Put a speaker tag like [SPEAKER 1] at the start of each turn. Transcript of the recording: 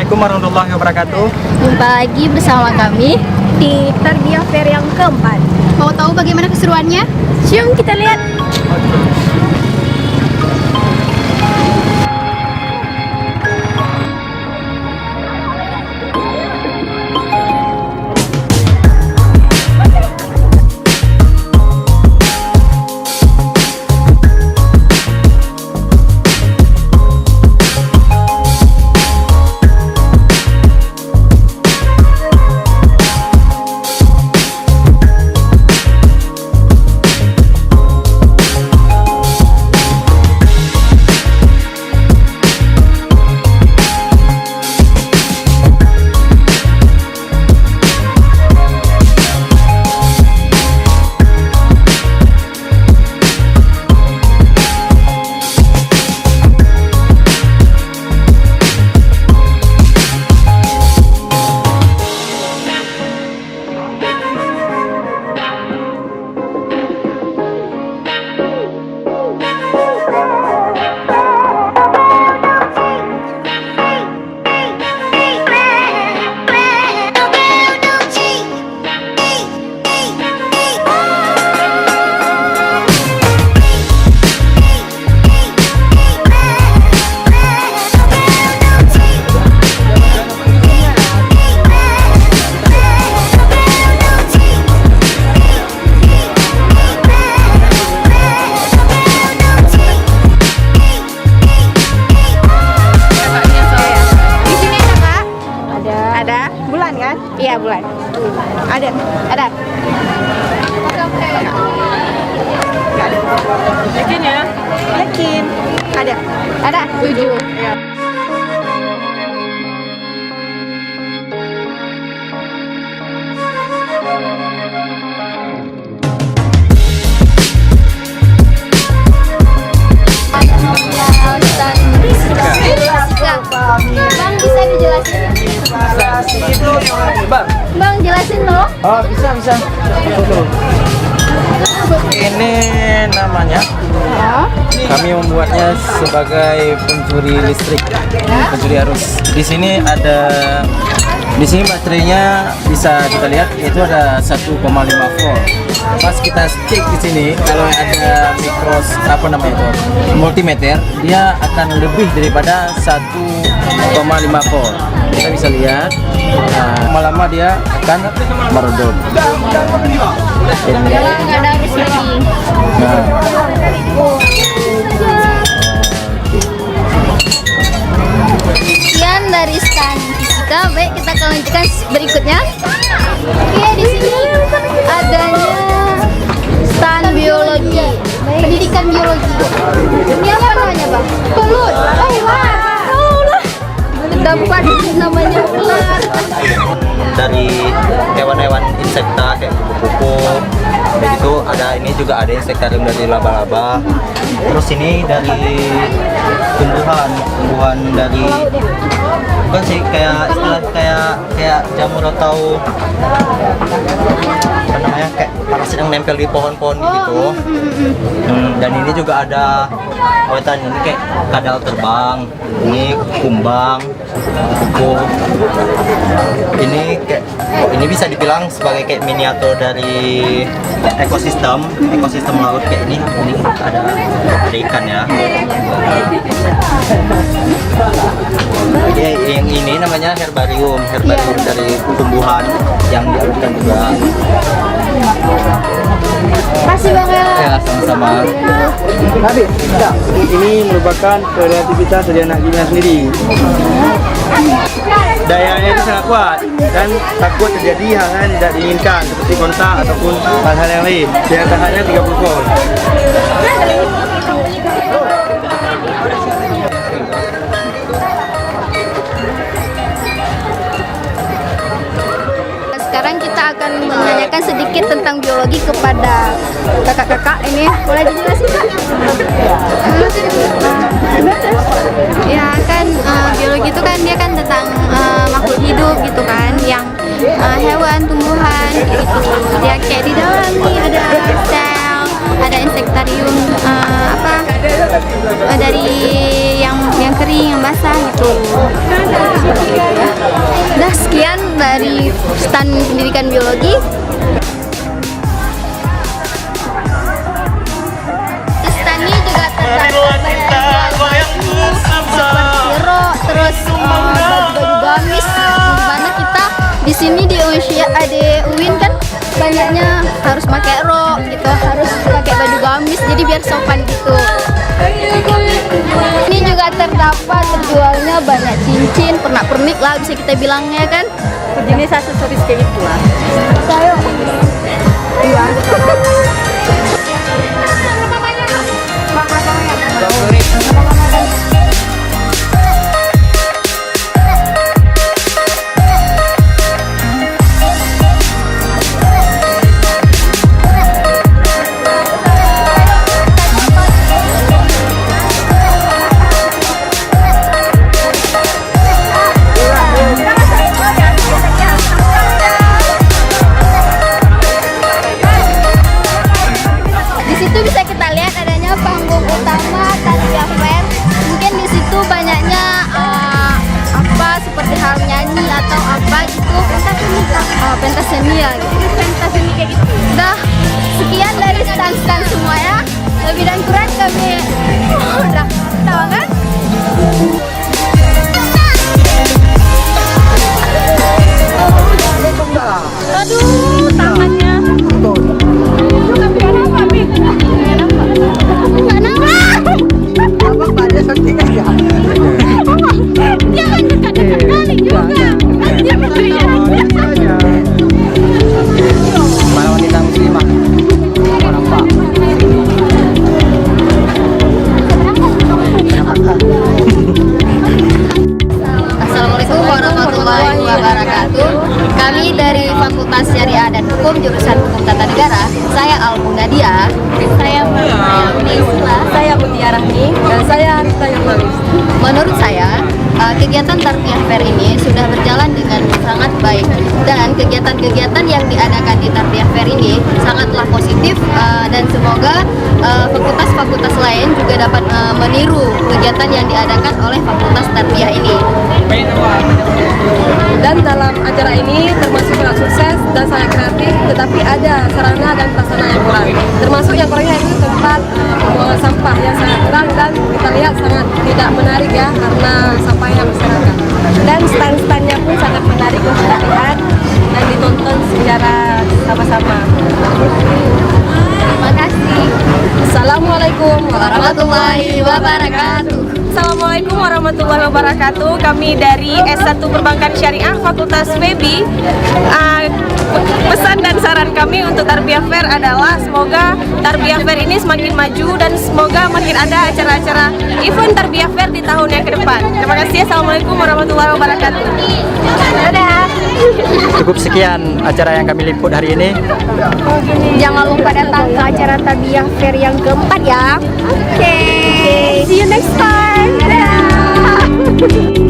[SPEAKER 1] Assalamualaikum warahmatullahi wabarakatuh.
[SPEAKER 2] Jumpa lagi bersama kami
[SPEAKER 3] di Tarbiyah Fair yang keempat.
[SPEAKER 2] Mau tahu bagaimana keseruannya?
[SPEAKER 3] Cium kita lihat. Iya, bulan. Ada.
[SPEAKER 1] Yakin ya?
[SPEAKER 3] Yakin.
[SPEAKER 2] Ada 7. Bang, bisa dijelasin? Bang, jelasin loh.
[SPEAKER 1] Oh, bisa. Ini namanya kami membuatnya sebagai pencuri listrik, pencuri arus. Di sini baterainya bisa kita lihat itu ada 1,5 volt. Pas kita cek di sini kalau ada multimeter, dia akan lebih daripada 1,5 volt. Kita bisa lihat lama-lama dia akan meredup.
[SPEAKER 2] Nggak ada arus lagi. Sekian dari stand fisika. Baik, kita akan lanjutkan berikutnya. Oke, di sini adanya stand biologi, pendidikan biologi. Ini apa namanya, Bang? Belut. Oh, ular. Terdapat namanya ular.
[SPEAKER 4] Dari hewan-hewan insekta kayak kupu-kupu, begitu ada ini juga ada insektarium dari laba-laba. Terus ini dari tumbuhan dari bukan sih kayak istilah kayak jamur atau apa namanya kayak parasit yang nempel di pohon-pohon gitu. Dan ini juga ada ini kayak kadal terbang, ini kumbang, kupu. Ini bisa dibilang sebagai kayak miniatur dari ekosistem laut kayak ini ada ikan ya. Oke, yang ini namanya herbarium dari tumbuhan yang dialurkan juga.
[SPEAKER 2] Makasih Bang ya.
[SPEAKER 4] Ya, sama-sama.
[SPEAKER 1] Nabi, ini merupakan kreativitas dari anak kimia sendiri. Dayanya itu sangat kuat dan takut terjadi hal-hal yang tidak diinginkan seperti kontak ataupun hal-hal yang lain. Daya tahannya 30 volt.
[SPEAKER 2] Sekarang kita akan menanyakan sedikit tentang biologi kepada kakak-kakak ini. Boleh dijelasin, Kak? Ya kan, biologi itu kan dia kan tentang makhluk hidup gitu kan, yang hewan, tumbuhan gitu. Dia kayak di dalam nih ada sel, ada insektarium dari yang kering, yang basah gitu. sini di UIN kan banyaknya harus pakai rok gitu, harus pakai baju gamis jadi biar sopan gitu. Ini juga terdapat terjualnya banyak cincin, pernak-pernik lah bisa kita bilangnya kan.
[SPEAKER 3] Jenis aksesoris kayak gitu lah.
[SPEAKER 2] Saya pentas seni ya gitu.
[SPEAKER 3] Pentas seni kayak gitu.
[SPEAKER 2] Dah sekian dari stand-stand semua ya. Lebih dan kurang kami udah tahu kan?
[SPEAKER 3] Aduh, tangannya.
[SPEAKER 2] Jangan dekat-dekat kali juga.
[SPEAKER 1] Para wanita muslimah. Nampak.
[SPEAKER 2] Assalamualaikum warahmatullahi wabarakatuh. Kami dari Fakultas Syariah dan Hukum jurusan Hukum Tata Negara. Saya Almu Nadia. Saya Isla.
[SPEAKER 3] Saya Mutiara Rahmi dan saya Rita Yamalis.
[SPEAKER 2] Menurut saya, kegiatan Tarbiyah Fair ini sudah berjalan dengan sangat baik dan kegiatan-kegiatan yang diadakan di Tarbiyah Fair ini sangatlah positif dan semoga fakultas-fakultas lain juga dapat meniru kegiatan yang diadakan oleh Fakultas Tarbiyah ini.
[SPEAKER 3] Dan dalam acara ini termasuk sangat sukses dan sangat kreatif, tetapi ada sarana dan prasarana yang kurang. Termasuk yang kurangnya ini tempat pembuangan sampah yang sangat kurang dan kita lihat sangat tidak menarik ya karena sampahnya berserakan. Dan stand-standnya pun sangat menarik untuk kita lihat dan ditonton secara sama-sama.
[SPEAKER 2] Terima kasih.
[SPEAKER 3] Assalamualaikum
[SPEAKER 2] Warahmatullahi wabarakatuh.
[SPEAKER 3] Assalamualaikum warahmatullahi wabarakatuh. Kami dari S1 Perbankan Syariah Fakultas FEBI. Pesan dan saran kami untuk Tarbiyah Fair adalah semoga Tarbiyah Fair ini semakin maju dan semoga makin ada acara-acara event Tarbiyah Fair di tahun yang ke depan. Terima kasih. Assalamualaikum warahmatullahi wabarakatuh. Dadah.
[SPEAKER 1] Cukup sekian acara yang kami liput hari ini.
[SPEAKER 3] Jangan lupa datang ke acara Tarbiyah Fair yang keempat ya. Oke. See you next time. Dadah.